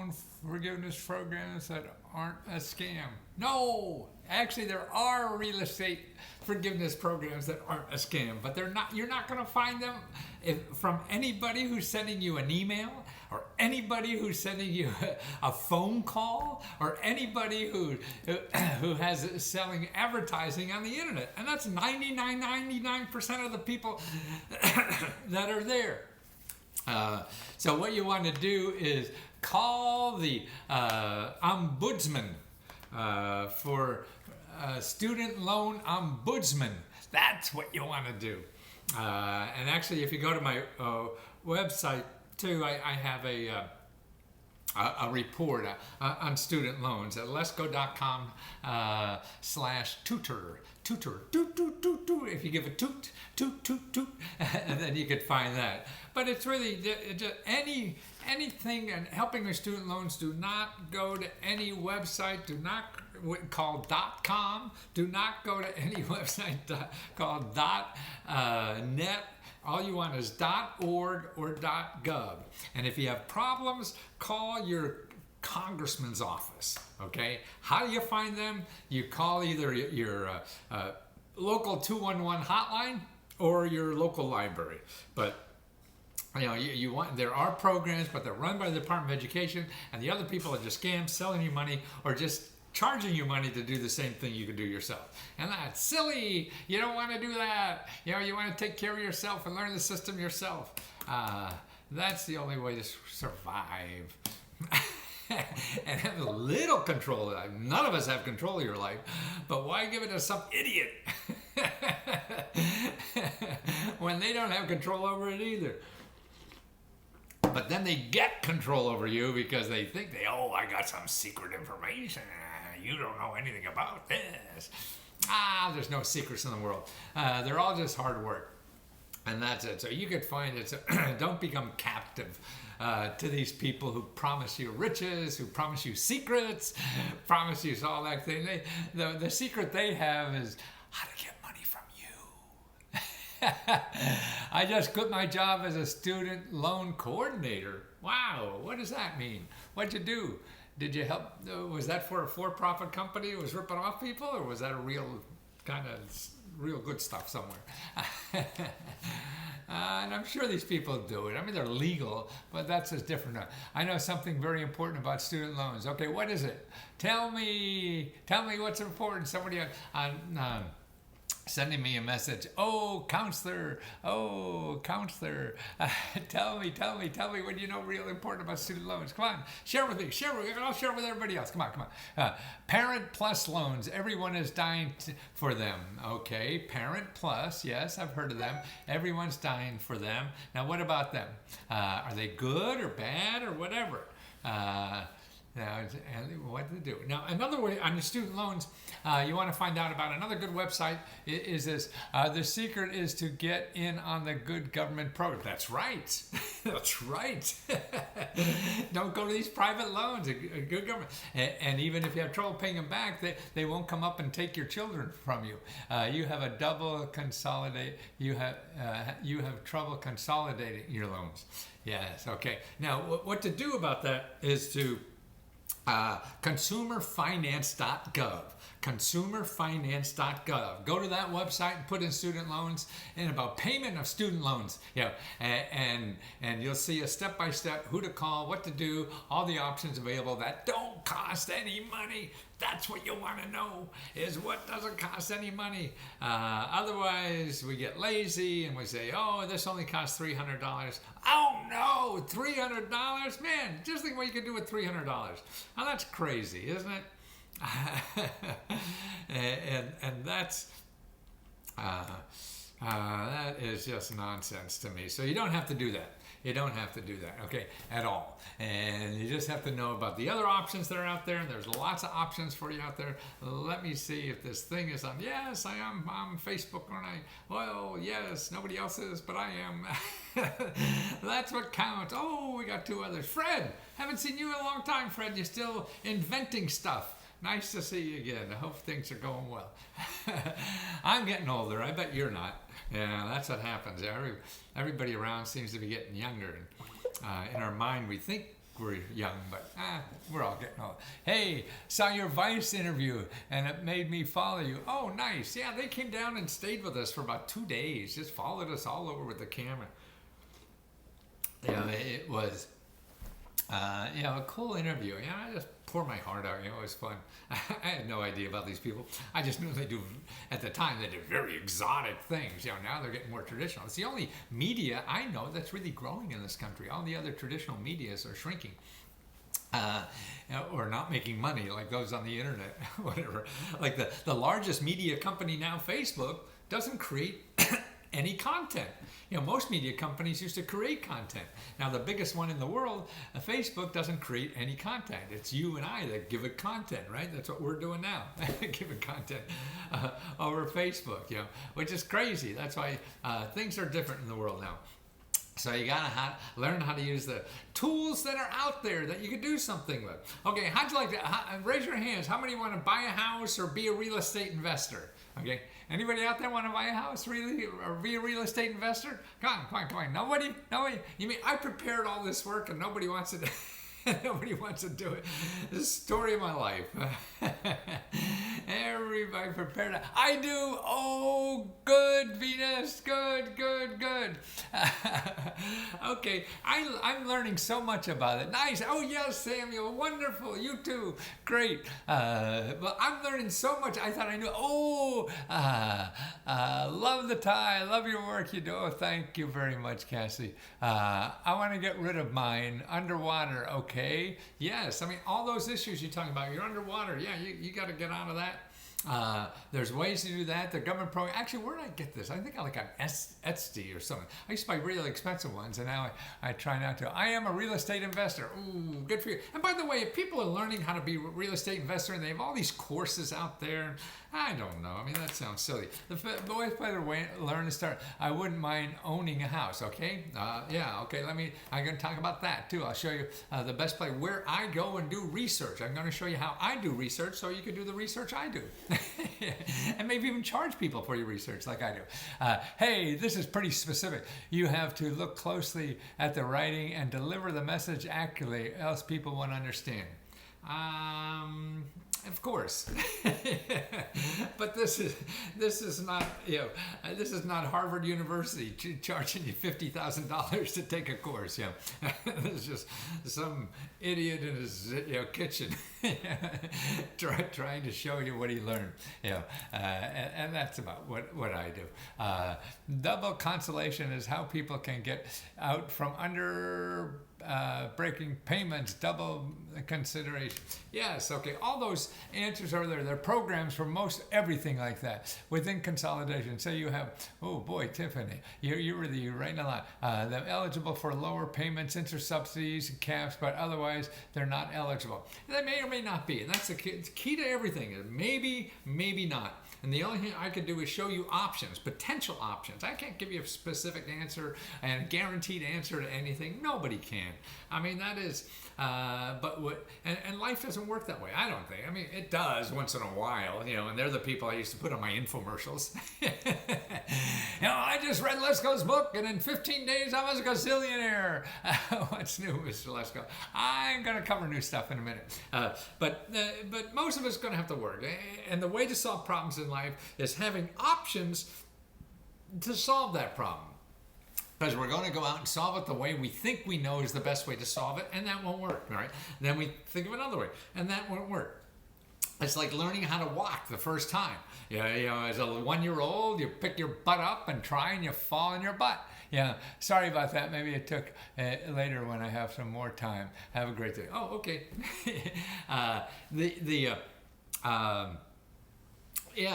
loan forgiveness programs that aren't a scam. No, actually there are real estate forgiveness programs that aren't a scam, but they're not. You're not going to find them from anybody who's sending you an email, or anybody who's sending you a phone call, or anybody who has selling advertising on the internet. And that's 99% of the people that are there. So what you want to do is call the ombudsman for student loan ombudsman. That's what you want to do. And actually, if you go to my website too, I have a report on student loans at letsgo.com/tutor. Tutor, toot, toot, toot, toot. If you give a toot, toot, toot, toot, and then you could find that. But it's really just anything, and helping with student loans. Do not go to any website. Do not call .com. Do not go to any website called .net. All you want is .org or .gov. And if you have problems, call your congressman's office. Okay, how do you find them? You call either your local 211 hotline or your local library. But you know, you want, there are programs, but they're run by the Department of Education, and the other people are just scams, selling you money, or just charging you money to do the same thing you could do yourself. And that's silly. You don't want to do that. You know, you want to take care of yourself and learn the system yourself. That's the only way to survive. And have a little control of life. None of us have control of your life, but why give it to some idiot when they don't have control over it either? But then they get control over you because they think I got some secret information. You don't know anything about this. There's no secrets in the world. They're all just hard work. And that's it. So you could find it. So don't become captive to these people who promise you riches, who promise you secrets, promise you all that thing. The secret they have is how to get money from you. I just quit my job as a student loan coordinator. Wow, what does that mean? What'd you do? Did you help? Was that for a for-profit company who was ripping off people, or was that a real kind of real good stuff somewhere? And I'm sure these people do it. I mean, they're legal, but that's just different. I know something very important about student loans. Okay, what is it? Tell me what's important. Somebody on sending me a message. Oh, counselor. Tell me what you know real important about student loans. Come on, share with me. I'll share with everybody else. Come on. Parent Plus loans. Everyone is dying for them. Okay, Parent Plus. Yes, I've heard of them. Everyone's dying for them. Now, what about them? Are they good or bad or whatever? Now, what to do? Now, another way on your student loans, you want to find out about another good website is this. The secret is to get in on the good government program. That's right. That's right. Don't go to these private loans. A good government. And even if you have trouble paying them back, they won't come up and take your children from you. You have a double consolidate. You have trouble consolidating your loans. Yes. Okay. Now, what to do about that is to consumerfinance.gov. Consumerfinance.gov. Go to that website and put in student loans and about payment of student loans. And you'll see a step-by-step who to call, what to do, all the options available that don't cost any money. That's what you want to know, is what doesn't cost any money. Otherwise, we get lazy and we say, oh, this only costs $300. Oh, no, $300? Man, just think what you can do with $300. Now, that's crazy, isn't it? and that's that is just nonsense to me. So you don't have to do that. You don't have to do that, okay, at all. And you just have to know about the other options that are out there. And there's lots of options for you out there. Let me see if this thing is on. Yes, I am on Facebook, aren't I? Well, yes, nobody else is, but I am. That's what counts. Oh, we got two others. Fred, haven't seen you in a long time, Fred. You're still inventing stuff. Nice to see you again. I hope things are going well. I'm getting older. I bet you're not. Yeah, that's what happens. Everybody around seems to be getting younger. And in our mind, we think we're young, but we're all getting old. Hey, saw your Vice interview and it made me follow you. Oh, nice. Yeah, they came down and stayed with us for about 2 days. Just followed us all over with the camera. It was, a cool interview. I just poured my heart out. It was fun. I had no idea about these people. I just knew at the time, they did very exotic things. Now they're getting more traditional. It's the only media I know that's really growing in this country. All the other traditional medias are shrinking. Or not making money, like those on the internet, whatever. Like the largest media company now, Facebook, doesn't create any content. Most media companies used to create content. Now the biggest one in the world, Facebook, doesn't create any content. It's you and I that give it content, right? That's what we're doing now, giving content over Facebook, which is crazy. That's why things are different in the world now. So you gotta learn how to use the tools that are out there that you can do something with. Okay, how'd you like to, raise your hands. How many want to buy a house or be a real estate investor? Okay, anybody out there want to buy a house really or be a real estate investor? Come on. Nobody? You mean I prepared all this work and nobody wants to nobody wants to do it. This is the story of my life. Everybody prepared. I do. Oh, good, Venus. Good. Okay, I'm learning so much about it. Nice. Oh, yes, Samuel. Wonderful. You too. Great. Well, I'm learning so much. I thought I knew. Oh, love the tie. Love your work you do. Oh, thank you very much, Cassie. I want to get rid of mine. Underwater. Okay. Yes. I mean, all those issues you're talking about. You're underwater. Yeah, you got to get out of that. There's ways to do that. The government program. Actually, where did I get this? I think I like on Etsy or something. I used to buy really expensive ones, and now I try not to. I am a real estate investor. Ooh, good for you. And by the way, if people are learning how to be a real estate investor, and they have all these courses out there, I don't know. I mean, that sounds silly. The best way to learn to start. I wouldn't mind owning a house. Okay. Okay. I'm going to talk about that too. I'll show you the best place where I go and do research. I'm going to show you how I do research, so you can do the research I do. And maybe even charge people for your research like I do. Hey, this is pretty specific. You have to look closely at the writing and deliver the message accurately, else people won't understand. Of course. But this is not this is not Harvard University charging you $50,000 to take a course. This is just some idiot in his kitchen trying to show you what he learned. And that's about what I do. Double consolation is how people can get out from under breaking payments, double consideration. Yes, okay. All those answers are there. There are programs for most everything like that within consolidation. Say you have, oh boy, Tiffany, you're really writing a lot. They're eligible for lower payments, inter-subsidies, and caps, but otherwise they're not eligible. They may or may not be, and that's the key to everything. Maybe, maybe not. And the only thing I could do is show you options, potential options. I can't give you a specific answer and a guaranteed answer to anything. Nobody can. I mean, that is, and life doesn't work that way. I don't think. I mean, it does once in a while, and they're the people I used to put on my infomercials. I just read Lesko's book, and in 15 days I was a gazillionaire. What's new, Mr. Lesko? I'm going to cover new stuff in a minute. But most of it's going to have to work. And the way to solve problems in life is having options to solve that problem. Because we're going to go out and solve it the way we think we know is the best way to solve it, and that won't work, all right? Then we think of another way, and that won't work. It's like learning how to walk the first time. As a 1-year-old, you pick your butt up and try, and you fall on your butt. Sorry about that. Maybe it took later when I have some more time. Have a great day. Oh, okay.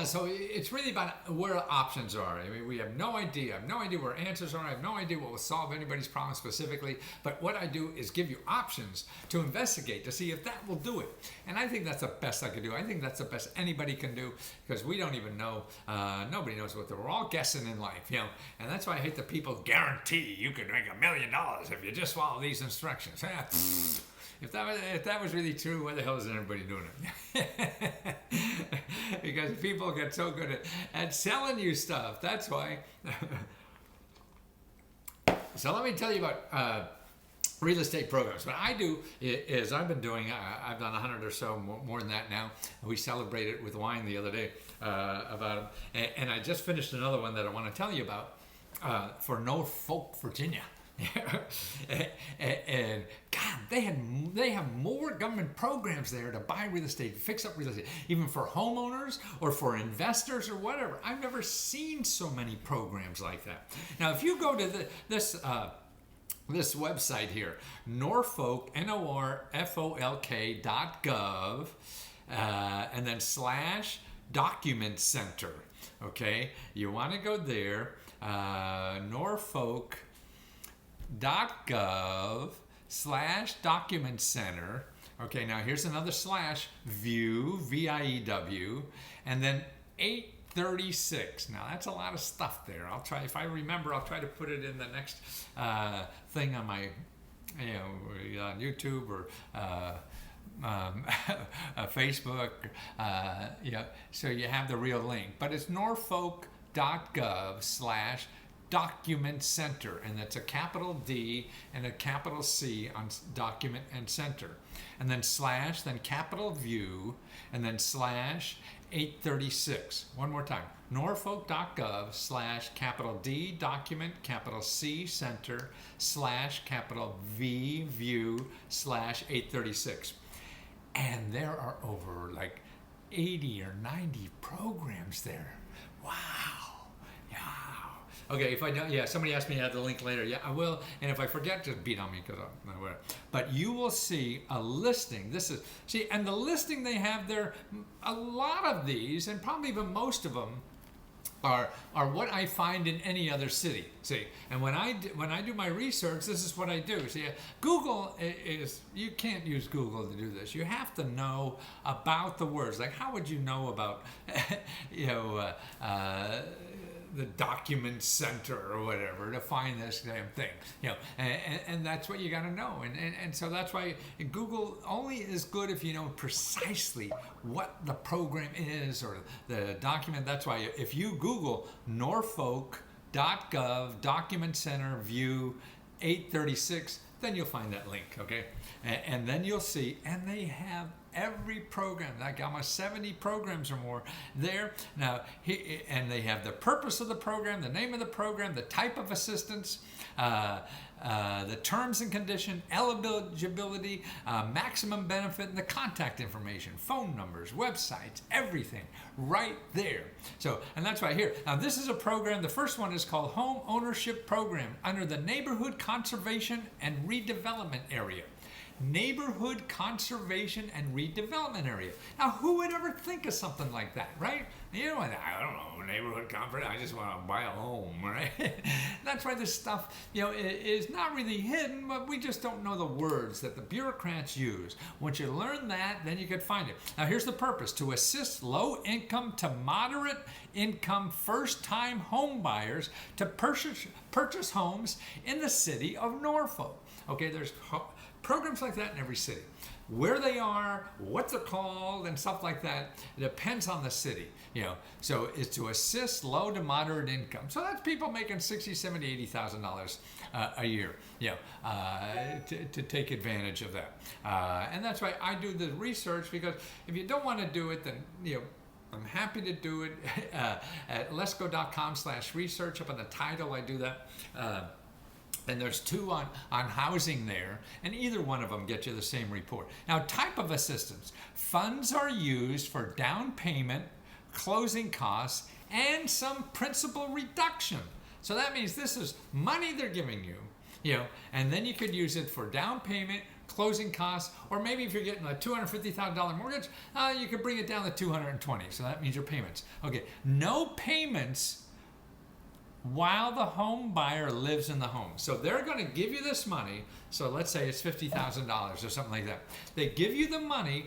So it's really about where options are. I mean, we have no idea. I have no idea where answers are. I have no idea what will solve anybody's problem specifically. But what I do is give you options to investigate to see if that will do it. And I think that's the best I could do. I think that's the best anybody can do because we don't even know. Nobody knows what we're all guessing in life, And that's why I hate the people guarantee you can make $1 million if you just follow these instructions. If that was really true, why the hell isn't everybody doing it? Because people get so good at selling you stuff. That's why. So let me tell you about real estate programs. What I do is I've been doing, I've done 100 or so, more than that now. We celebrated with wine the other day about them. And I just finished another one that I want to tell you about for Norfolk, Virginia. and God, they have more government programs there to buy real estate, fix up real estate, even for homeowners or for investors or whatever. I've never seen so many programs like that. Now, if you go to this website here, Norfolk, NORFOLK.gov, and then / document center. Okay, you want to go there, Norfolk.gov / document center. Okay, now here's another / view, VIEW, and then 836. Now that's a lot of stuff there. I'll try, if I remember, I'll try to put it in the next thing on my, on YouTube or Facebook. So you have the real link. But it's Norfolk.gov / document center, and that's a capital D and a capital C on document and center, and then / then capital view, and then / 836. One more time. Norfolk.gov / capital D document, capital C center, / capital V view / 836. And there are over like 80 or 90 programs there. Wow. Yeah. Okay, if I don't, somebody asked me to add the link later. Yeah, I will. And if I forget, just beat on me because I will. But you will see a listing. And the listing they have there, a lot of these, and probably even most of them, are what I find in any other city. See, and when I do my research, this is what I do. See, Google is, you can't use Google to do this. You have to know about the words. Like, how would you know about, the document center or whatever to find this damn thing, and that's what you got to know, and so that's why Google only is good if you know precisely what the program is or the document. That's why if you Google Norfolk.gov document center view 836, then you'll find that link, okay? And then you'll see, and they have every program, like almost 70 programs or more there. Now, and they have the purpose of the program, the name of the program, the type of assistance, the terms and condition, eligibility, maximum benefit, and the contact information, phone numbers, websites, everything right there. So, and that's right here. Now, this is a program, the first one is called Home Ownership Program under the Neighborhood Conservation and Redevelopment Area. Neighborhood Conservation and Redevelopment Area. Now, who would ever think of something like that, right? I don't know, neighborhood conference, I just want to buy a home, right? That's why this stuff, is not really hidden, but we just don't know the words that the bureaucrats use. Once you learn that, then you can find it. Now, here's the purpose: to assist low-income to moderate-income first-time home buyers to purchase homes in the city of Norfolk. Okay, there's programs like that in every city. Where they are, what they're called, and stuff like that, it depends on the city, So it's to assist low to moderate income. So that's people making $60,000, $70,000, $80,000 a year, to take advantage of that. And that's why I do the research, because if you don't want to do it, then, I'm happy to do it at letsgo.com/research. Up on the title, I do that. And there's 2 on housing there, and either one of them get you the same report. Now, type of assistance. Funds are used for down payment, closing costs, and some principal reduction. So that means this is money they're giving you, and then you could use it for down payment, closing costs, or maybe if you're getting a $250,000 mortgage, you could bring it down to $220,000. So that means your payments. Okay, no payments while the home buyer lives in the home. So they're going to give you this money. So let's say it's $50,000 or something like that. They give you the money.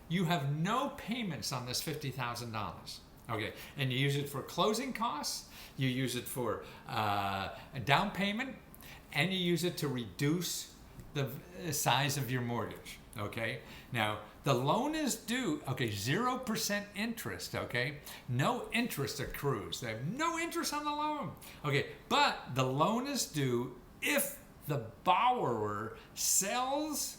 You have no payments on this $50,000. Okay, and you use it for closing costs. You use it for a down payment, and you use it to reduce the size of your mortgage. Okay, now the loan is due, 0% interest, no interest accrues. They have no interest on the loan, but the loan is due if the borrower sells,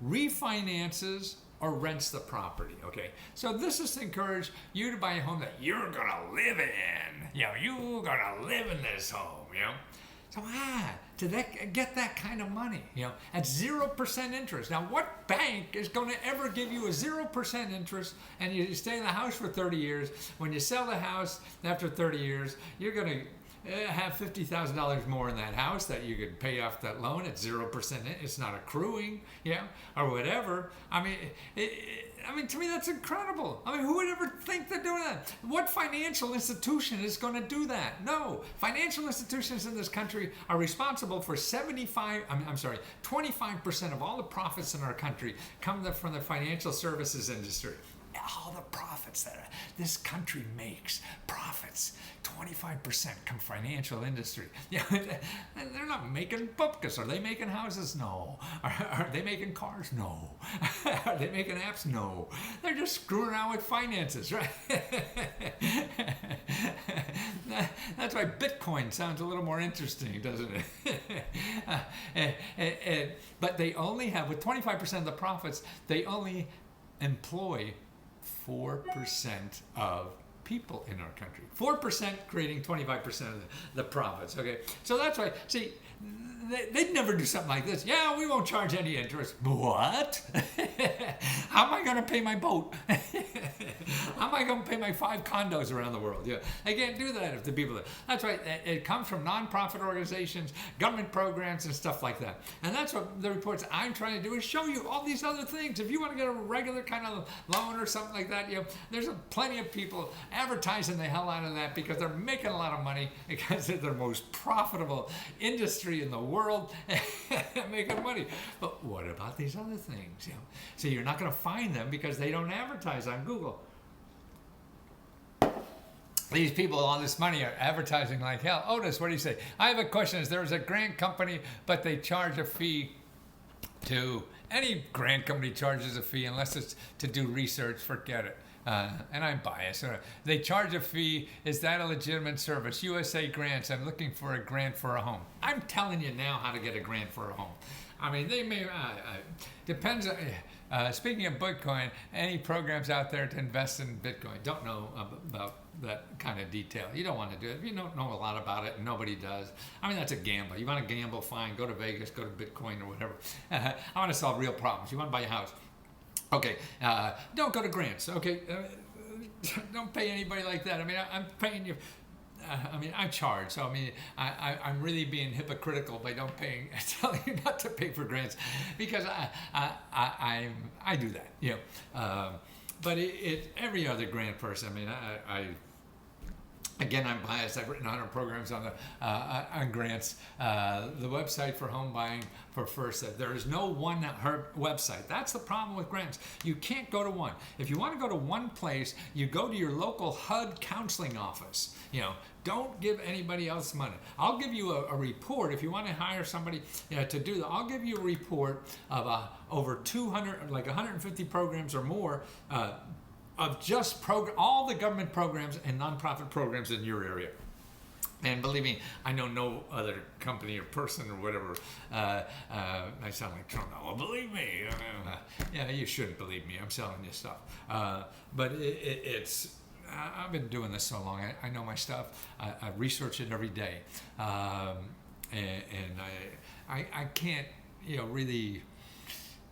refinances, or rents the property. Okay, so this is to encourage you to buy a home that you're gonna live in. You're gonna live in this home. So to get that kind of money, at 0% interest. Now, what bank is going to ever give you a 0% interest and you stay in the house for 30 years? When you sell the house after 30 years, you're going to have $50,000 more in that house that you could pay off that loan at 0%. It's not accruing, or whatever. I mean, to me, that's incredible. I mean, who would ever think they're doing that? What financial institution is going to do that? No. Financial institutions in this country are responsible for 25% of all the profits in our country come from the financial services industry. All the profits that this country makes, profits, 25% come financial industry. They're not making bupkis. Are they making houses? No. Are they making cars? No. Are they making apps? No. They're just screwing around with finances, right? That's why Bitcoin sounds a little more interesting, doesn't it? But they only have, with 25% of the profits, they only employ 4% of people in our country. 4% creating 25% of the profits. Okay, so that's why. See, they'd never do something like this. Yeah, we won't charge any interest. What? How am I going to pay my boat? How am I going to pay my 5 condos around the world? They can't do that if the people. That's right. It comes from nonprofit organizations, government programs, and stuff like that. And that's what the reports I'm trying to do is show you all these other things. If you want to get a regular kind of loan or something like that, there's plenty of people advertising the hell out of that because they're making a lot of money because they're the most profitable industry in the world making money. But what about these other things? So you're not going to find them because they don't advertise on Google. These people, all this money, are advertising like hell. Otis, what do you say? I have a question. Is there is a grant company, but they charge a fee to any grant company charges a fee unless it's to do research. Forget it. And I'm biased. They charge a fee. Is that a legitimate service? USA Grants. I'm looking for a grant for a home. I'm telling you now how to get a grant for a home. I mean, they may, depends. Speaking of Bitcoin, any programs out there to invest in Bitcoin? Don't know about that kind of detail. You don't want to do it. If you don't know a lot about it, and nobody does. I mean, that's a gamble. You want to gamble, fine. Go to Vegas, go to Bitcoin or whatever. I want to solve real problems. You want to buy a house. Okay, don't go to grants. Okay, don't pay anybody like that. I mean, I'm paying you. I charge. So I'm really being hypocritical by telling you not to pay for grants, because I do that. But every other grant person. Again, I'm biased. I've written 100 programs on grants. The website for home buying for first said there is no one website. That's the problem with grants. You can't go to one. If you want to go to one place, you go to your local HUD counseling office. Don't give anybody else money. I'll give you a report if you want to hire somebody to do that. I'll give you a report of over 200, like 150 programs or more. Of just all the government programs and nonprofit programs in your area. And believe me, I know no other company or person or whatever. I sound like Trump. Well, believe me. You shouldn't believe me. I'm selling you stuff. But it's. I've been doing this so long. I know my stuff. I research it every day, and I can't really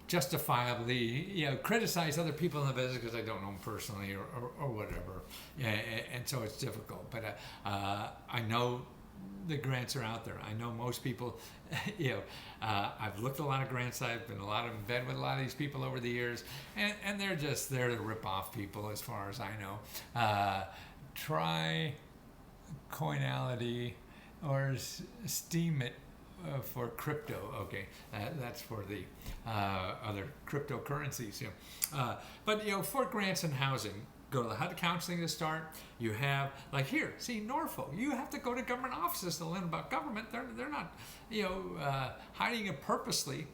justifiably criticize other people in the business because I don't know them personally or whatever, and so it's difficult. But I know the grants are out there. I know most people. I've looked at a lot of grants. I've been in bed with a lot of these people over the years, and they're just there to rip off people, as far as I know. Try Coinality or Steam it. For crypto, okay, that's for the other cryptocurrencies. But for grants and housing, go to the HUD counseling to start. You have, like here, see, Norfolk. You have to go to government offices to learn about government. They're not, hiding it purposely.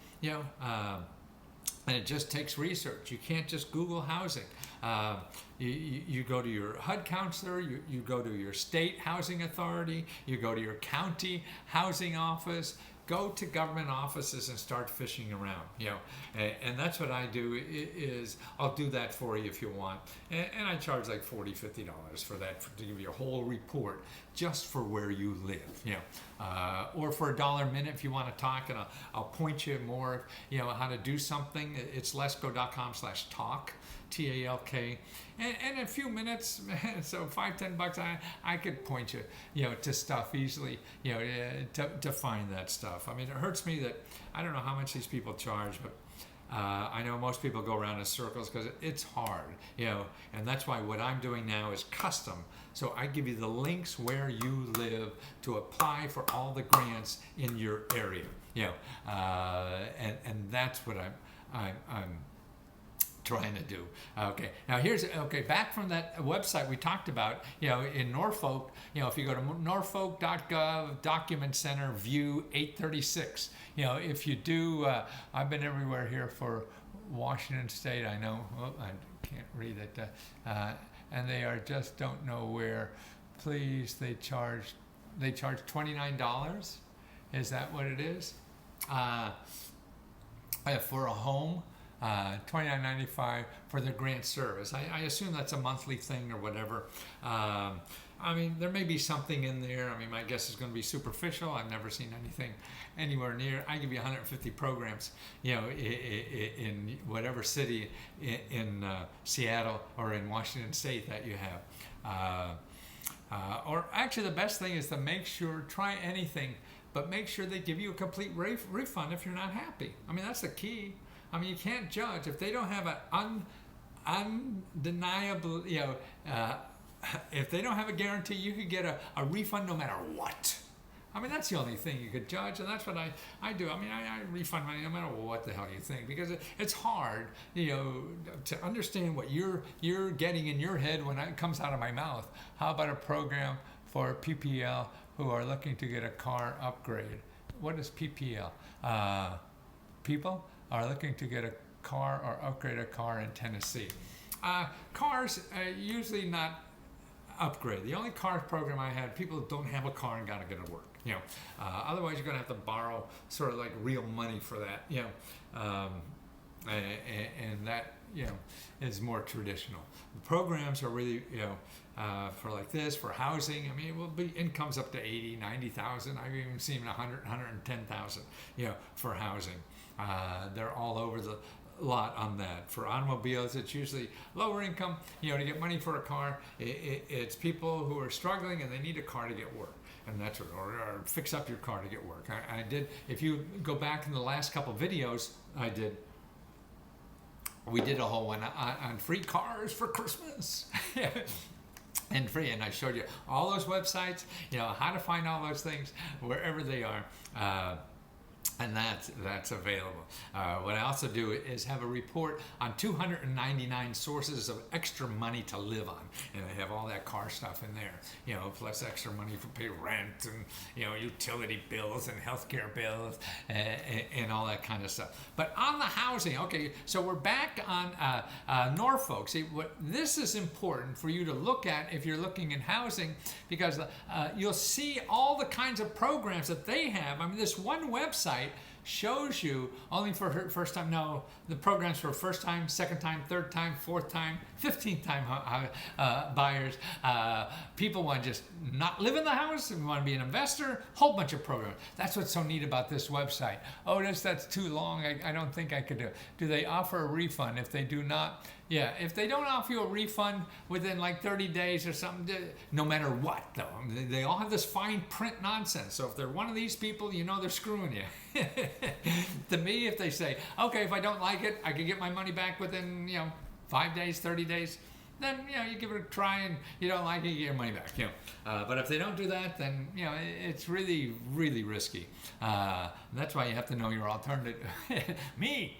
And it just takes research. You can't just Google housing. You go to your HUD counselor, you go to your state housing authority, you go to your county housing office, go to government offices and start fishing around, and that's what I do. Is I'll do that for you if you want, and I charge like $40-50 for that to give you a whole report just for where you live, or for $1 a minute if you want to talk, and I'll point you more, how to do something. It's letsgo.com/talk. TALK, and in a few minutes, so $5-10, I could point you, to stuff easily, to find that stuff. I mean, it hurts me that I don't know how much these people charge, but I know most people go around in circles because it's hard, and that's why what I'm doing now is custom. So I give you the links where you live to apply for all the grants in your area, and that's what I'm trying to do. Okay, now back from that website we talked about, in Norfolk, if you go to norfolk.gov, document center, view 836, if you do, I've been everywhere here for Washington State, I know, I can't read it, and they just don't know where. Please, they charge $29, is that what it is? For a home, $29.95 for the grant service. I assume that's a monthly thing or whatever. I mean, there may be something in there. I mean, my guess is going to be superficial. I've never seen anything anywhere near. I give you 150 programs, in whatever city in Seattle or in Washington State that you have. Or actually, the best thing is to try anything, but make sure they give you a complete refund if you're not happy. I mean, that's the key. I mean, you can't judge if they don't have an undeniable, if they don't have a guarantee, you could get a refund no matter what. I mean, that's the only thing you could judge, and that's what I do. I mean, I refund money no matter what the hell you think, because it's hard, to understand what you're getting in your head when it comes out of my mouth. How about a program for PPL who are looking to get a car upgrade? What is PPL? People are looking to get a car or upgrade a car in Tennessee. Cars usually not upgrade. The only car program I had, people don't have a car and gotta get to work. Otherwise you're gonna have to borrow sort of like real money for that. And that is more traditional. The programs are really for like this, for housing. I mean, it will be incomes up to 80, 90,000. I've even seen 100, 110,000. For housing. They're all over the lot on that. For automobiles, it's usually lower income, to get money for a car. It's people who are struggling and they need a car to get work. And that's what, or fix up your car to get work. I did, if you go back in the last couple videos we did a whole one on free cars for Christmas. And free, and I showed you all those websites, how to find all those things wherever they are. And that's available. What I also do is have a report on 299 sources of extra money to live on, and I have all that car stuff in there. Plus extra money for pay rent and utility bills and healthcare bills and all that kind of stuff. But on the housing, okay, so we're back on Norfolk. See, this is important for you to look at if you're looking in housing, because you'll see all the kinds of programs that they have. I mean, this one website shows you only for first time. No, the programs for first time, second time, third time, fourth time, 15th time buyers. People want to just not live in the house and want to be an investor. Whole bunch of programs. That's what's so neat about this website. Oh, that's too long. I don't think I could do it. Do they offer a refund? If they do not, yeah, if they don't offer you a refund within like 30 days or something, no matter what though, I mean, they all have this fine print nonsense. So if they're one of these people, they're screwing you. To me, if they say, okay, if I don't like it, I can get my money back within, 5 days, 30 days, then, you give it a try, and you don't like it, you get your money back, But if they don't do that, then, it's really, really risky. That's why you have to know your alternative. Me!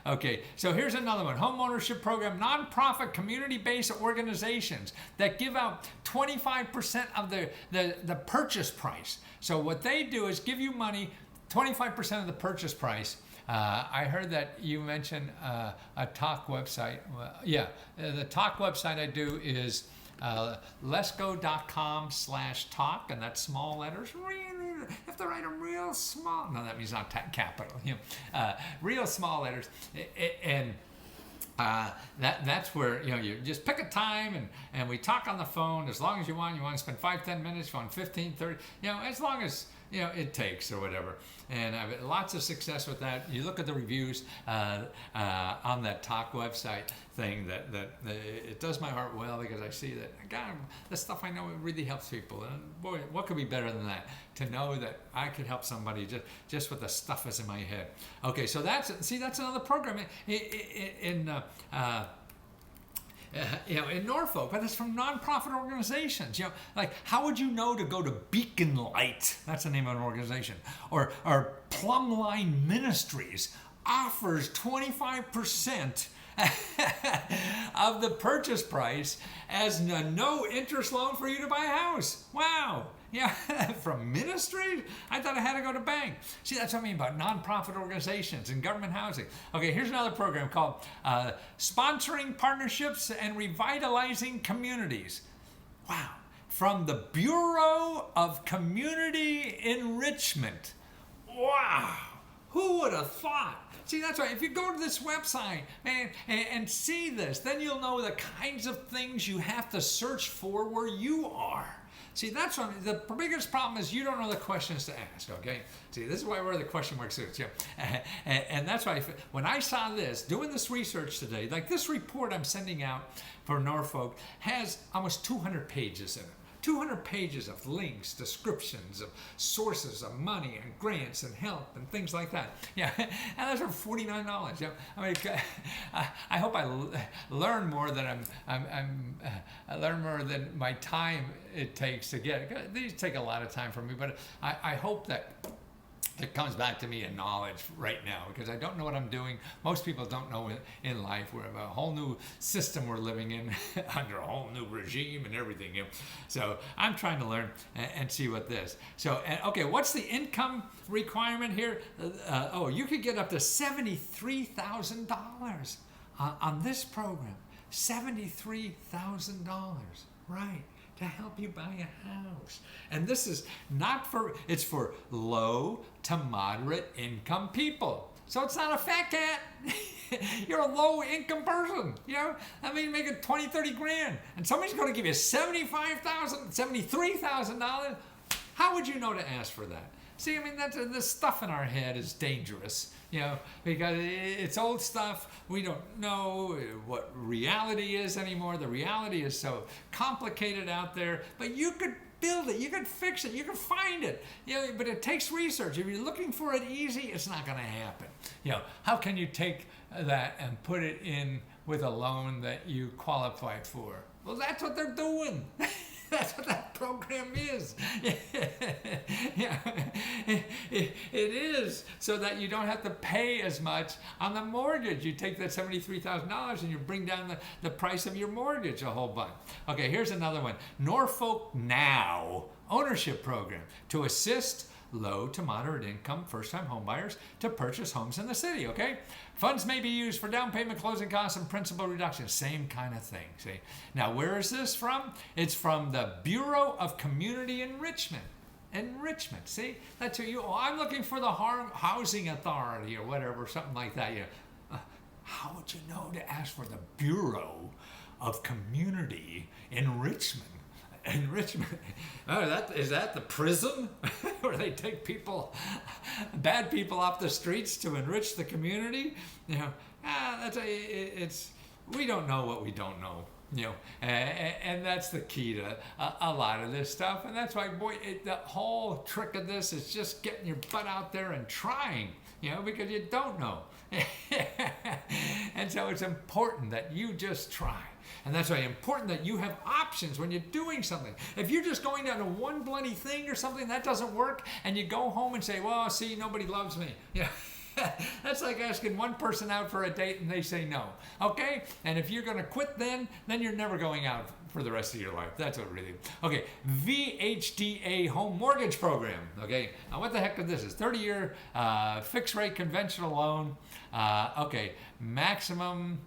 Okay, so here's another one. Homeownership program, nonprofit community-based organizations that give out 25% of the purchase price. So what they do is give you money, 25% of the purchase price. I heard that you mentioned a talk website. The talk website I do is letsgo.com/talk, and that's small letters. have to write them real small. No, that means not capital. Real small letters, and that's where you just pick a time and we talk on the phone as long as you want. You want to spend 5-10 minutes, you want 15, 30, as long as it takes or whatever. And I've had lots of success with that. You look at the reviews on that Talk website thing that it does my heart well, because I see that, God, the stuff I know, it really helps people. And boy, what could be better than that? To know that I could help somebody just with the stuff that's in my head. Okay, so that's another program in Norfolk, but it's from nonprofit organizations. Like, how would you know to go to Beacon Light? That's the name of an organization. Or Plumline Ministries offers 25% of the purchase price as a no interest loan for you to buy a house. Wow. From ministry? I thought I had to go to bank. See, that's what I mean about nonprofit organizations and government housing. Okay, here's another program called Sponsoring Partnerships and Revitalizing Communities. Wow. From the Bureau of Community Enrichment. Wow. Who would have thought? See, that's right. If you go to this website, man, and see this, then you'll know the kinds of things you have to search for where you are. See, that's what the biggest problem is. You don't know the questions to ask, okay? See, this is why we're the question mark suits. And that's why when I saw this, doing this research today, like this report I'm sending out for Norfolk has almost 200 pages in it. 200 pages of links, descriptions of sources of money and grants and help and things like that. And those are $49. I mean, I hope I learn more than I learn more than my time it takes to get. These take a lot of time for me, but I hope that it comes back to me in knowledge right now, because I don't know what I'm doing. Most people don't know in life. We're a whole new system we're living in under a whole new regime and everything. So I'm trying to learn and see what this. So, okay, what's the income requirement here? You could get up to $73,000 on this program. $73,000, right? To help you buy a house. And this is it's for low to moderate income people. So it's not a fat cat. You're a low income person, making 20, 30 grand. And somebody's going to give you $73,000. How would you know to ask for that? See, I mean, the stuff in our head is dangerous, because it's old stuff. We don't know what reality is anymore. The reality is so complicated out there, but you could build it, you could fix it, you could find it. But it takes research. If you're looking for it easy, it's not going to happen. How can you take that and put it in with a loan that you qualify for? Well, that's what they're doing. That's what that program is. It is, so that you don't have to pay as much on the mortgage. You take that $73,000 and you bring down the price of your mortgage a whole bunch. Okay, here's another one. Norfolk Now Ownership Program to assist low to moderate income first-time homebuyers to purchase homes in the city, okay? Funds may be used for down payment, closing costs, and principal reduction. Same kind of thing, see? Now, where is this from? It's from the Bureau of Community Enrichment. See? That's who I'm looking for the Housing Authority or whatever, something like that. How would you know to ask for the Bureau of Community Enrichment? Is that the prison where they take bad people off the streets to enrich the community? We don't know what we don't know. And that's the key to a lot of this stuff. And that's why, the whole trick of this is just getting your butt out there and trying, because you don't know. And so it's important that you just try. And that's why it's important that you have options when you're doing something. If you're just going down to one bloody thing or something that doesn't work, and you go home and say, well, see, nobody loves me. That's like asking one person out for a date and they say no. Okay? And if you're going to quit then you're never going out for the rest of your life. That's what really. Okay, VHDA Home Mortgage Program. Okay, now what the heck is this? It's 30-year fixed rate conventional loan. Okay, maximum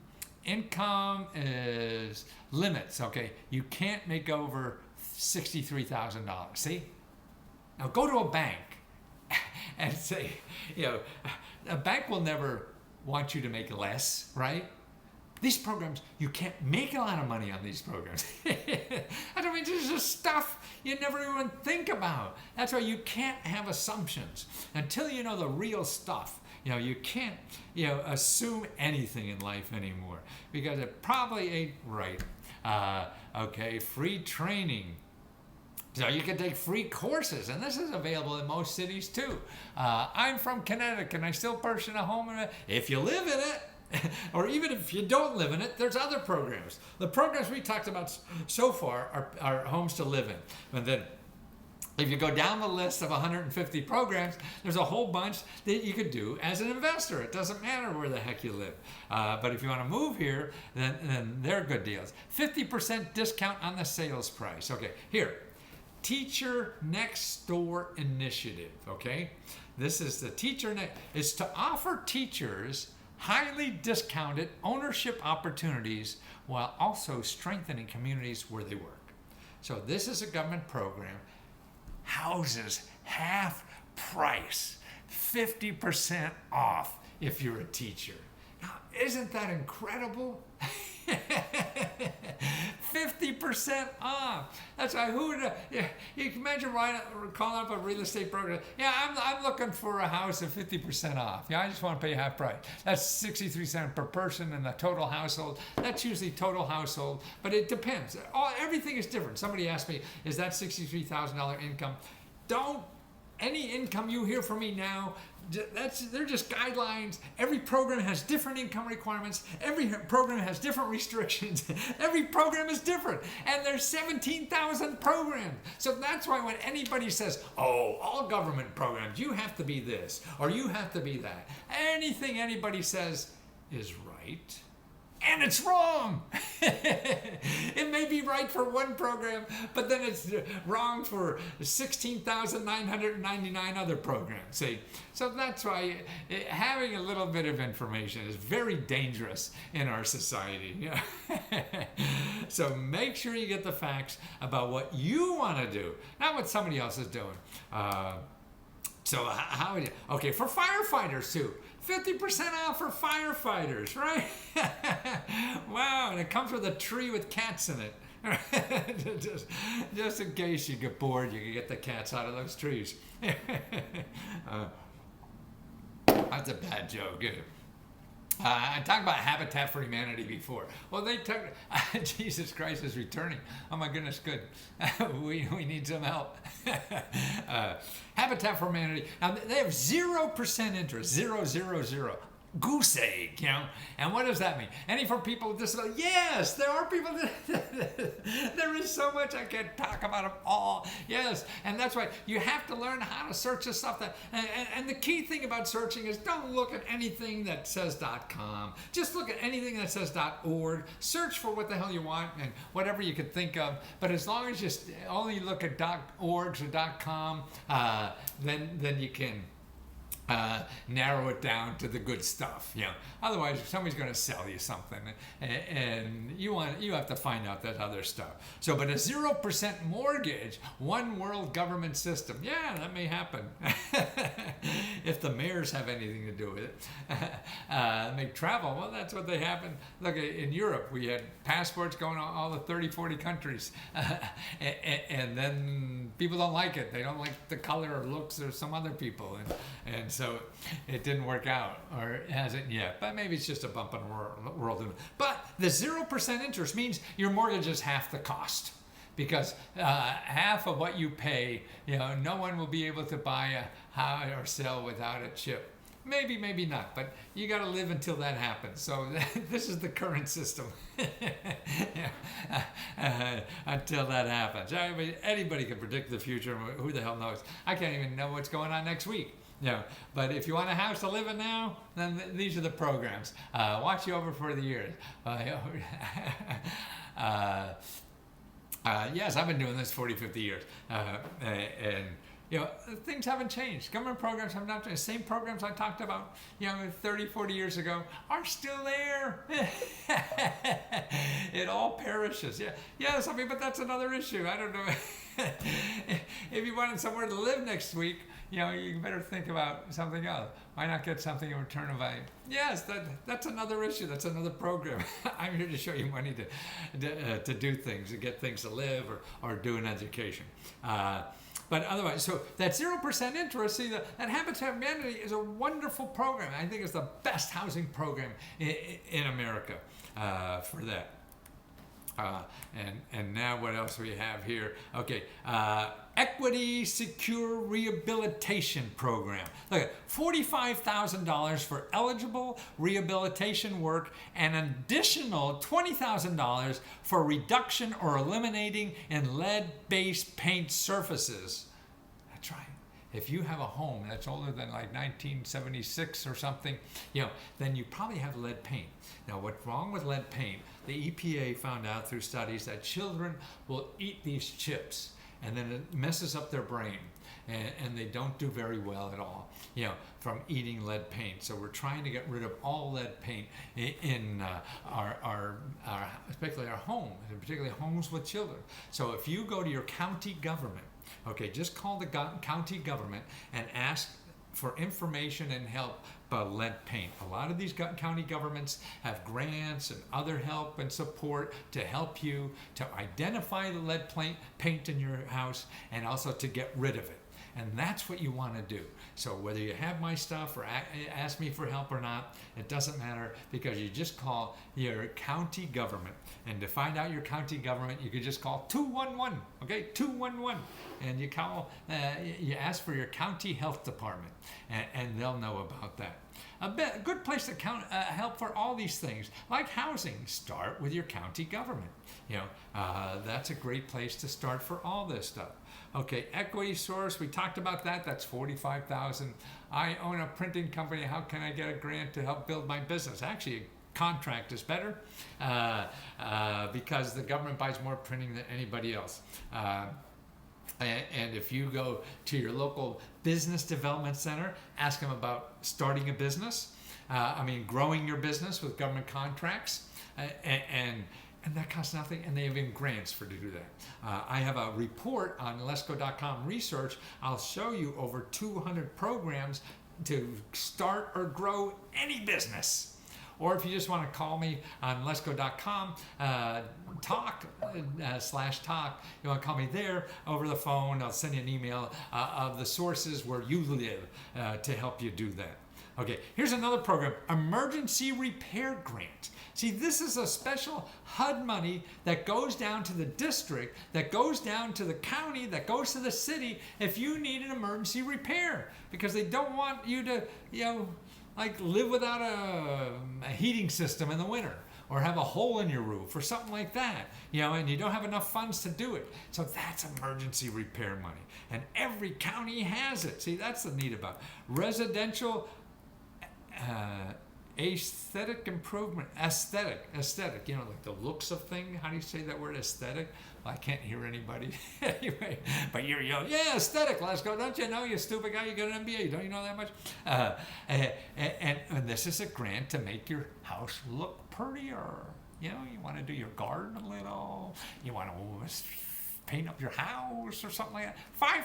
income is limits. Okay, you can't make over $63,000. See? Now go to a bank and say, a bank will never want you to make less, right? These programs, you can't make a lot of money on these programs. I mean, this is stuff you never even think about. That's why you can't have assumptions until you know the real stuff. You can't, assume anything in life anymore because it probably ain't right. Okay, free training. So you can take free courses, and this is available in most cities too. I'm from Connecticut, and I still purchase a home if you live in it. Or even if you don't live in it, there's other programs. The programs we talked about so far are homes to live in. And then if you go down the list of 150 programs, there's a whole bunch that you could do as an investor. It doesn't matter where the heck you live. But if you want to move here, then they're good deals. 50% discount on the sales price. Okay, here. Teacher Next Door Initiative, okay? This is the it's to offer teachers highly discounted ownership opportunities while also strengthening communities where they work. So this is a government program, houses half price, 50% off if you're a teacher. Now, isn't that incredible? 50% off. That's why you can imagine calling up a real estate broker. Yeah, I'm looking for a house at 50% off. Yeah, I just want to pay half price. That's 63 cents per person in the total household. That's usually total household, but it depends. Everything is different. Somebody asked me, is that $63,000 income? Any income you hear from me now, they're just guidelines. Every program has different income requirements. Every program has different restrictions. Every program is different. And there's 17,000 programs. So that's why when anybody says, all government programs, you have to be this or you have to be that, anything anybody says is right. And it's wrong. It may be right for one program, but then it's wrong for 16,999 other programs. See? So that's why having a little bit of information is very dangerous in our society. So make sure you get the facts about what you want to do, not what somebody else is doing. So okay, for firefighters too. 50% off for firefighters, right? Wow, and it comes with a tree with cats in it. just in case you get bored, you can get the cats out of those trees. That's a bad joke. I talked about Habitat for Humanity before. Well, Jesus Christ is returning. Oh my goodness, good. we need some help. Habitat for Humanity. Now they have 0% interest, 000. Goose egg, and what does that mean? Any for people with disabilities? Yes, there are people there is so much, I can't talk about them all. Yes, and that's why you have to learn how to search this stuff. And the key thing about searching is don't look at anything that says .com. Just look at anything that says .org. Search for what the hell you want and whatever you could think of. But as long as you only look at .orgs or .com, then you can narrow it down to the good stuff. Otherwise, somebody's going to sell you something, and you have to find out that other stuff. So, but a 0% mortgage, one world government system. Yeah, that may happen if the mayors have anything to do with it. Make travel. Well, that's what they happen. Look, in Europe, we had passports going on all the 30, 40 countries, and then people don't like it. They don't like the color or looks of some other people, and so it didn't work out, or it hasn't yet. But maybe it's just a bump in the world. But the 0% interest means your mortgage is half the cost, because half of what you pay, no one will be able to buy a house or sell without a chip. Maybe, maybe not, but you got to live until that happens. So this is the current system until that happens. I mean, anybody can predict the future. Who the hell knows? I can't even know what's going on next week. But if you want a house to live in now, then these are the programs. Watch you over for the years. Yes, I've been doing this 40, 50 years. And things haven't changed. Government programs have not changed. The same programs I talked about, 30, 40 years ago are still there. It all perishes. Yes, but that's another issue. I don't know. If you wanted somewhere to live next week, you better think about something else. Why not get something in return of value? Yes, that's another issue. That's another program. I'm here to show you money to do things, to get things to live or do an education. But otherwise, so that 0% interest, see, that Habitat for Humanity is a wonderful program. I think it's the best housing program in America for that. And now what else we have here? Okay, Equity Secure Rehabilitation Program. Look at $45,000 for eligible rehabilitation work and an additional $20,000 for reduction or eliminating in lead-based paint surfaces. That's right. If you have a home that's older than like 1976 or something, then you probably have lead paint. Now, what's wrong with lead paint? The EPA found out through studies that children will eat these chips, and then it messes up their brain, and they don't do very well at all, from eating lead paint. So we're trying to get rid of all lead paint in our especially our homes, and particularly homes with children. So if you go to your county government, okay, just call the county government and ask for information and help about lead paint. A lot of these county governments have grants and other help and support to help you to identify the lead paint in your house and also to get rid of it. And that's what you want to do. So whether you have my stuff or ask me for help or not, it doesn't matter, because you just call your county government. And to find out your county government, you could just call 211, okay, 211. And you call, you ask for your county health department, and they'll know about that. A good place to help for all these things, like housing, start with your county government. That's a great place to start for all this stuff. Okay, equity source, we talked about that. That's $45,000. I own a printing company. How can I get a grant to help build my business? Actually, a contract is better because the government buys more printing than anybody else. And if you go to your local business development center, ask them about starting a business, growing your business with government contracts, and that costs nothing, and they have even grants to do that. I have a report on lesco.com research. I'll show you over 200 programs to start or grow any business. Or if you just want to call me on lesco.com, talk, you want to call me there over the phone. I'll send you an email of the sources where you live to help you do that. Okay, here's another program, Emergency Repair Grant. See, this is a special HUD money that goes down to the district, that goes down to the county, that goes to the city if you need an emergency repair, because they don't want you to, live without a heating system in the winter, or have a hole in your roof or something like that, and you don't have enough funds to do it. So that's emergency repair money. And every county has it. See, that's the neat about it. Residential aesthetic improvement, aesthetic, like the looks of thing. How do you say that word, aesthetic? Well, I can't hear anybody. Anyway, but you're yelling, yeah, aesthetic, let's go. Don't you know, you stupid guy, you got an MBA, don't you know that much? And this is a grant to make your house look prettier. You want to do your garden a little, you want to paint up your house or something like that.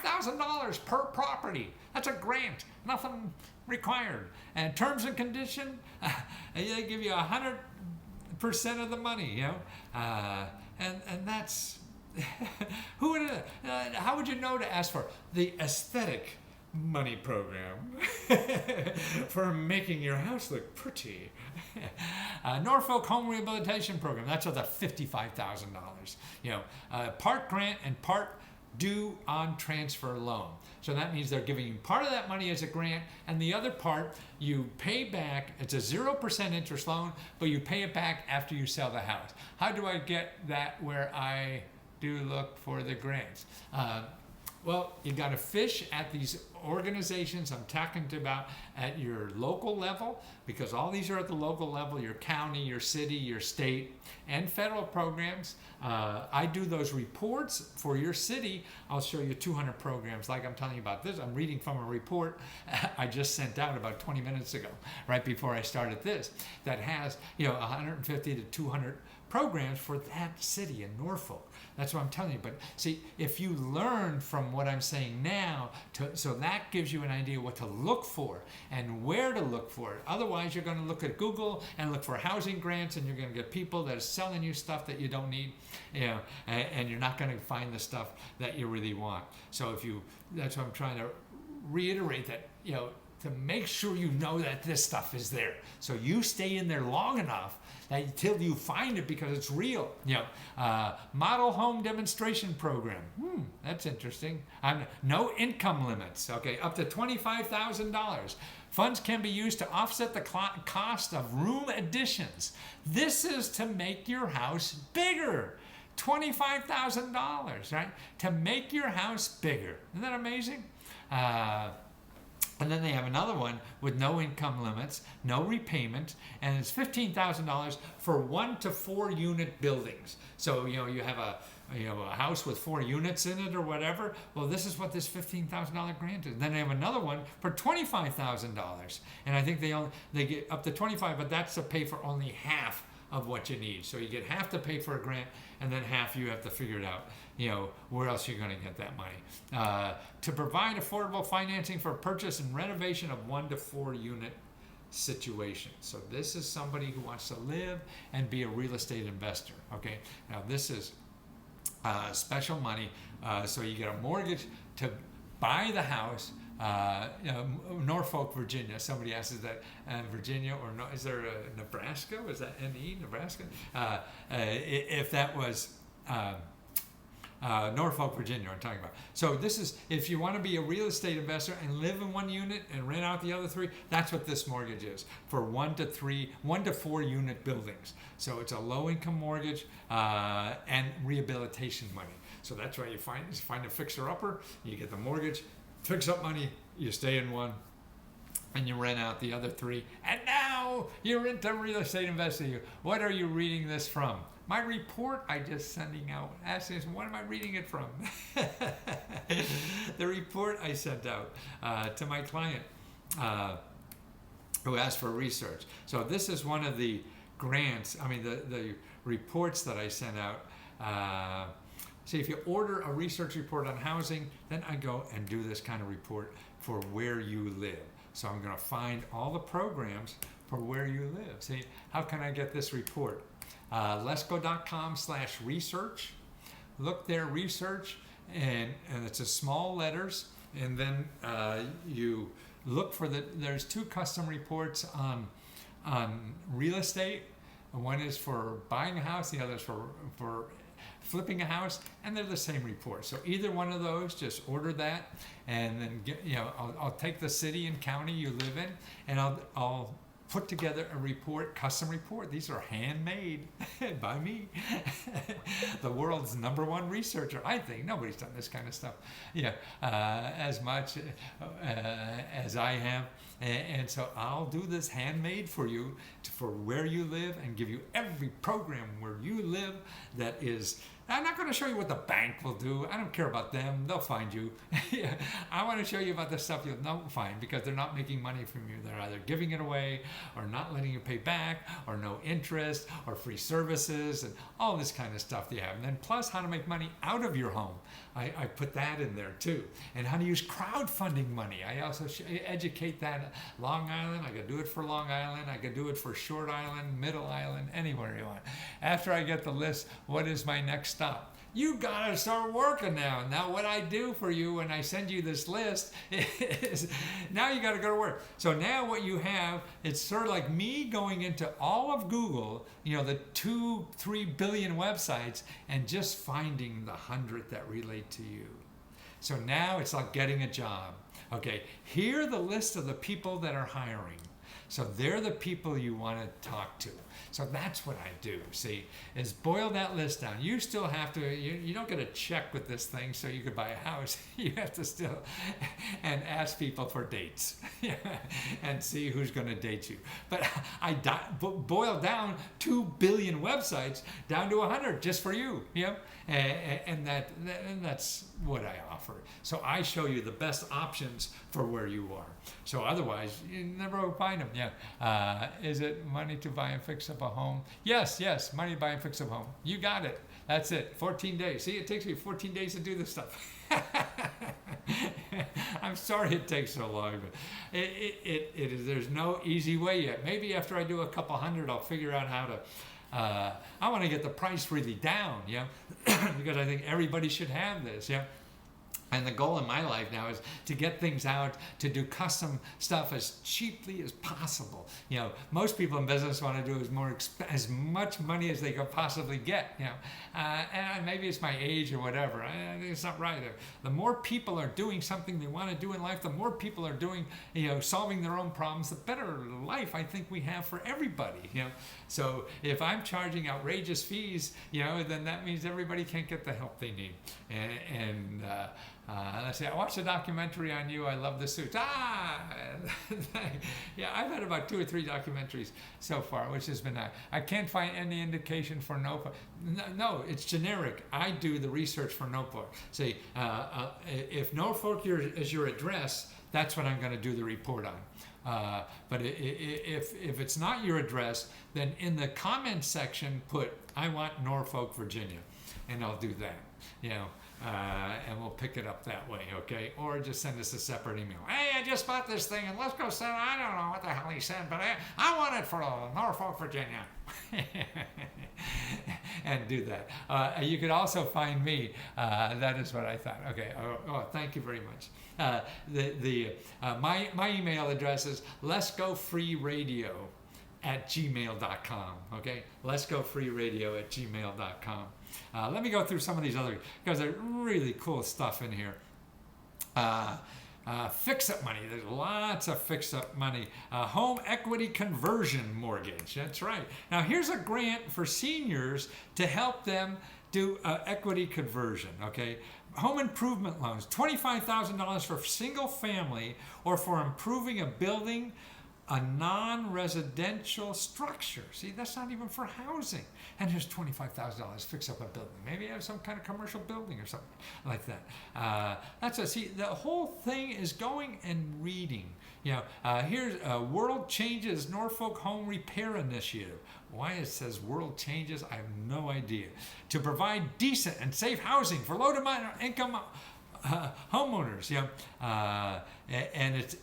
$5,000 per property. That's a grant. Nothing required. And terms and condition, they give you 100% of the money, and that's how would you know to ask for the aesthetic money program for making your house look pretty? Norfolk Home Rehabilitation Program, that's worth $55,000. Part grant and part due on transfer loan. So that means they're giving you part of that money as a grant, and the other part you pay back. It's a 0% interest loan, but you pay it back after you sell the house. How do I get that where I do look for the grants? Well, you got to fish at these organizations I'm talking about at your local level, because all these are at the local level, your county, your city, your state, and federal programs. I do those reports for your city. I'll show you 200 programs like I'm telling you about this. I'm reading from a report I just sent out about 20 minutes ago, right before I started this, that has 150 to 200 programs for that city in Norfolk. That's what I'm telling you. But see, if you learn from what I'm saying now, so that that gives you an idea what to look for and where to look for it. Otherwise, you're going to look at Google and look for housing grants, and you're going to get people that are selling you stuff that you don't need, and you're not going to find the stuff that you really want. So that's what I'm trying to reiterate, that, to make sure you know that this stuff is there. So you stay in there long enough until you find it, because it's real. Model home demonstration program. That's interesting. No income limits. Okay, up to $25,000. Funds can be used to offset the cost of room additions. This is to make your house bigger. $25,000, right? To make your house bigger. Isn't that amazing? And then they have another one with no income limits, no repayment, and it's $15,000 for 1 to 4 unit buildings. So, you have a house with 4 units in it or whatever. Well, this is what this $15,000 grant is. And then they have another one for $25,000. And I think they get up to 25, but that's to pay for only half of what you need. So you get half to pay for a grant, and then half you have to figure it out, where else you're going to get that money. To provide affordable financing for purchase and renovation of 1 to 4 unit situations. So this is somebody who wants to live and be a real estate investor. Okay, now this is special money. So you get a mortgage to buy the house. Norfolk, Virginia. Somebody asks, is that Virginia or no? Is there a Nebraska? Was that NE, Nebraska? If that was Norfolk, Virginia, I'm talking about. So this is, if you want to be a real estate investor and live in 1 unit and rent out the other 3, that's what this mortgage is, for 1 to 4 unit buildings. So it's a low income mortgage and rehabilitation money. So that's why you find a fixer upper, you get the mortgage, fix up money, you stay in 1, and you rent out the other 3. And now you're into real estate investing. What are you reading this from? My report I just sending out. Asking, what am I reading it from? The report I sent out to my client who asked for research. So this is one of the grants, the reports that I sent out. See, if you order a research report on housing, then I go and do this kind of report for where you live. So I'm going to find all the programs for where you live. See, how can I get this report? Lesgo.com/research. Look there, research, and it's a small letters. And then you look for there's 2 custom reports on real estate. One is for buying a house, the other is for flipping a house, and they're the same report. So either one of those, just order that, and then I'll take the city and county you live in, and I'll put together a report, custom report. These are handmade by me, the world's #1 researcher. I think nobody's done this kind of stuff, as much as I have. And so I'll do this handmade for you, for where you live, and give you every program where you live that is. I'm not going to show you what the bank will do. I don't care about them. They'll find you. I want to show you about the stuff you'll not find, because they're not making money from you. They're either giving it away or not letting you pay back, or no interest, or free services, and all this kind of stuff they have. And then plus how to make money out of your home. I put that in there too. And how to use crowdfunding money. I also educate that. Long Island, I could do it for Long Island. I could do it for Short Island, Middle Island, anywhere you want. After I get the list, what is my next stop? You gotta start working now. Now what I do for you when I send you this list is, now you gotta go to work. So now what you have, it's sort of like me going into all of Google, the 2-3 billion websites, and just finding the 100 that relate to you. So now it's like getting a job. Okay, here are the list of the people that are hiring. So they're the people you want to talk to. So that's what I do, see, is boil that list down. You still have to, you don't get a check with this thing so you could buy a house. You have to still, and ask people for dates and see who's going to date you. But I boil down 2 billion websites down to 100 just for you, and that's what I offer. So I show you the best options for where you are. So otherwise, you never will find them. Is it money to buy and fix up a home? Yes, money to buy and fix up a home. You got it. That's it. 14 days. See, it takes me 14 days to do this stuff. I'm sorry it takes so long, but it is. There's no easy way yet. Maybe after I do a couple hundred, I'll figure out how to. I want to get the price really down, because I think everybody should have this, And the goal in my life now is to get things out, to do custom stuff as cheaply as possible. Most people in business want to do as much money as they could possibly get. And maybe it's my age or whatever. I think it's not right. The more people are doing something they want to do in life, the more people are doing, solving their own problems, the better life I think we have for everybody. So if I'm charging outrageous fees, then that means everybody can't get the help they need. And let's see, I watched a documentary on you. I love the suits. Yeah, I've had about 2 or 3 documentaries so far, which has been nice. I can't find any indication for Norfolk. No, it's generic. I do the research for Norfolk. See, if Norfolk is your address, that's what I'm going to do the report on. But if it's not your address, then in the comments section, put, I want Norfolk, Virginia, and I'll do that, and we'll pick it up that way, okay? Or just send us a separate email. Hey, I just bought this thing, and let's go send, I don't know what the hell he said, but I want it for Norfolk, Virginia. And do that. You could also find me. That is what I thought. Okay. Thank you very much. My email address is letsgofreeradio@gmail.com. Okay. letsgofreeradio@gmail.com. Let me go through some of these other, because there's really cool stuff in here. Fix-up money. There's lots of fix-up money. Home equity conversion mortgage. That's right. Now here's a grant for seniors to help them do equity conversion. Okay. Home improvement loans. $25,000 for single family or for improving a building, a non-residential structure. See, that's not even for housing. And here's $25,000, fix up a building. Maybe you have some kind of commercial building or something like that. See, the whole thing is going and reading. Here's World Changes Norfolk Home Repair Initiative. Why it says World Changes, I have no idea. To provide decent and safe housing for low to moderate income homeowners. And it's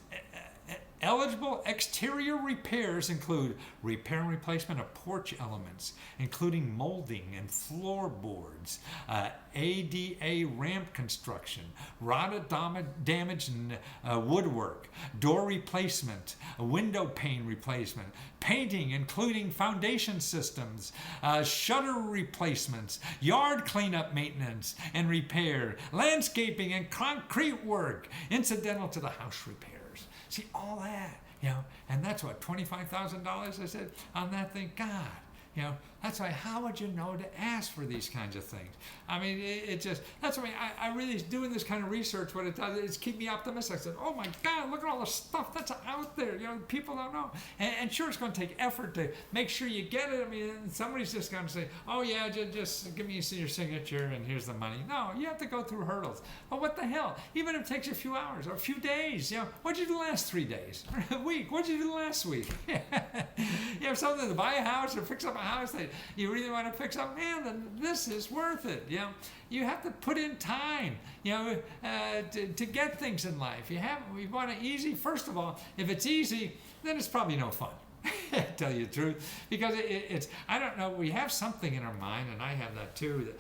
eligible exterior repairs include repair and replacement of porch elements, including molding and floorboards, ADA ramp construction, rotted damaged woodwork, door replacement, window pane replacement, painting including foundation systems, shutter replacements, yard cleanup maintenance and repair, landscaping and concrete work incidental to the house repairs. See, all that, and that's what, $25,000 I said on that thing. God, that's why, how would you know to ask for these kinds of things? I mean, that's why I really, doing this kind of research, what it does is keep me optimistic. I said, oh my God, look at all the stuff that's out there. People don't know. And sure, it's going to take effort to make sure you get it. I mean, somebody's just going to say, oh yeah, just give me your signature and here's the money. No, you have to go through hurdles. But what the hell? Even if it takes you a few hours or a few days, what'd you do the last 3 days? Or a week? What'd you do last week? You have something to buy a house or fix up a house that you really want to fix up, man, then this is worth it. You have to put in time, to get things in life. We want it easy. First of all, if it's easy, then it's probably no fun. Tell you the truth, because it's, I don't know, we have something in our mind, and I have that too,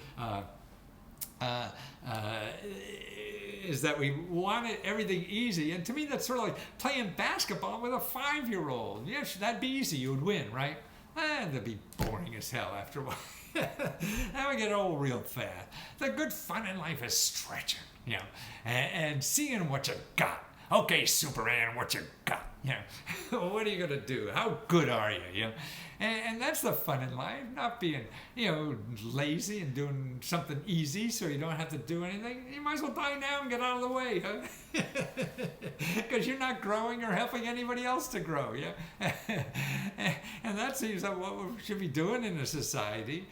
is that we wanted everything easy. And to me, that's sort of like playing basketball with a 5-year-old. Yes, that'd be easy. You would win, right? That'd be boring as hell after a while. That would get old real fast. The good fun in life is stretching, and seeing what you got. Okay, Superman, what you got? What are you gonna do? How good are you? And that's the fun in life, not being, lazy and doing something easy so you don't have to do anything. You might as well die now and get out of the way, because you're not growing or helping anybody else to grow, And that seems like what we should be doing in a society,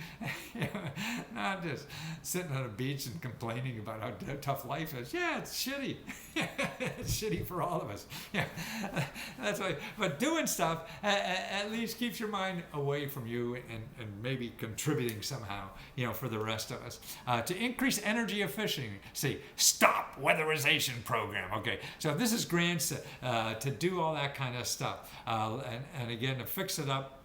not just sitting on a beach and complaining about how tough life is. Yeah, it's shitty. It's shitty for all of us. Yeah, that's why. But doing stuff at least keeps your mind away from you and maybe contributing somehow, for the rest of us. To increase energy efficiency, stop weatherization program. Okay, so this is grants to do all that kind of stuff, and again to fix it up.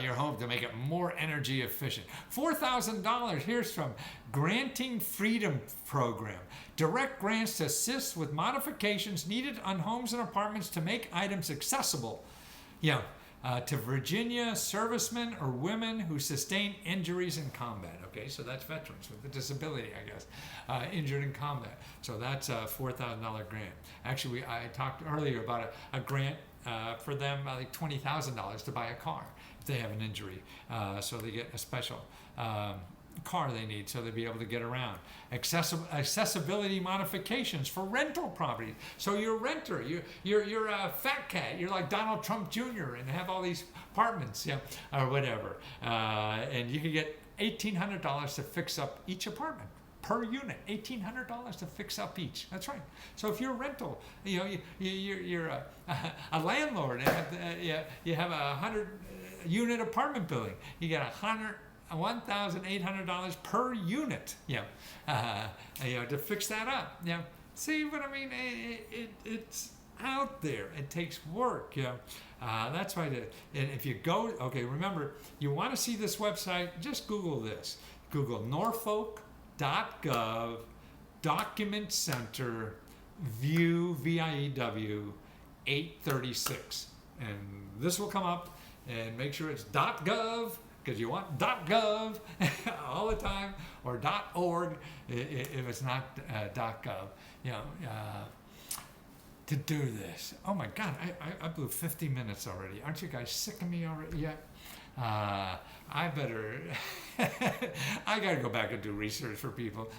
Your home to make it more energy efficient. $4,000. Here's from Granting Freedom Program. Direct grants to assist with modifications needed on homes and apartments to make items accessible. To Virginia servicemen or women who sustain injuries in combat. Okay, so that's veterans with a disability, I guess, injured in combat. So that's a $4,000 grant. Actually, I talked earlier about a grant for them, like $20,000 to buy a car if they have an injury. So they get a special car they need so they'll be able to get around. Accessibility modifications for rental properties. So you're a renter, you're a fat cat, you're like Donald Trump Jr. and have all these apartments, or whatever. And you can get $1,800 to fix up each apartment. Per unit, $1,800 to fix up each. That's right. So if you're a rental, you're a landlord, and you have a 100-unit apartment building. You get $1,800 per unit. To fix that up. See what I mean? It's out there. It takes work. That's why. And if you go, remember, you want to see this website? Just Google this. Google Norfolk.gov Document Center View VIEW 836, and this will come up. And make sure it's .gov, because you want .gov all the time, or .org if it's not .gov. To do this. Oh my God, I blew 50 minutes already. Aren't you guys sick of me already yet? I better, I gotta go back and do research for people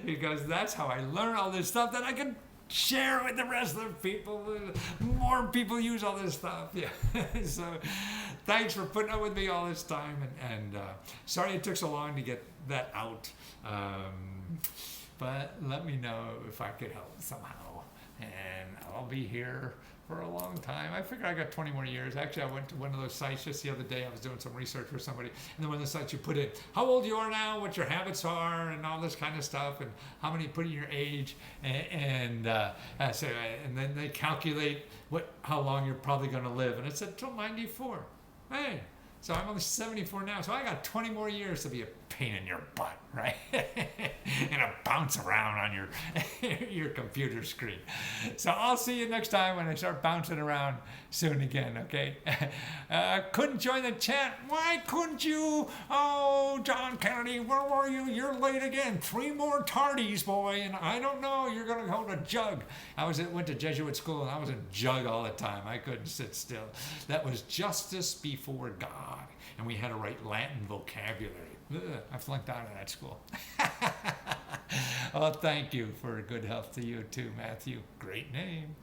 because that's how I learn all this stuff that I can share with the rest of the people. More people use all this stuff. So thanks for putting up with me all this time, and sorry it took so long to get that out, but let me know if I could help somehow, and I'll be here for a long time. I figure I got 20 more years. Actually, I went to one of those sites just the other day. I was doing some research for somebody, and then one of the sites you put in how old you are now, what your habits are, and all this kind of stuff, and how many put in your age, and then they calculate how long you're probably going to live, and it said till 94. Hey, so I'm only 74 now, so I got 20 more years to be a pain in your butt, right? And to bounce around on your computer screen. So I'll see you next time when I start bouncing around soon again, okay? Couldn't join the chat. Why couldn't you? Oh, John Kennedy, where were you? You're late again. 3 more tardies, boy, and I don't know. You're going to hold a jug. Went to Jesuit school, and I was a jug all the time. I couldn't sit still. That was justice before God, and we had to write Latin vocabulary. Ugh, I flunked out of that school. Well, thank you for good health to you too, Matthew. Great name.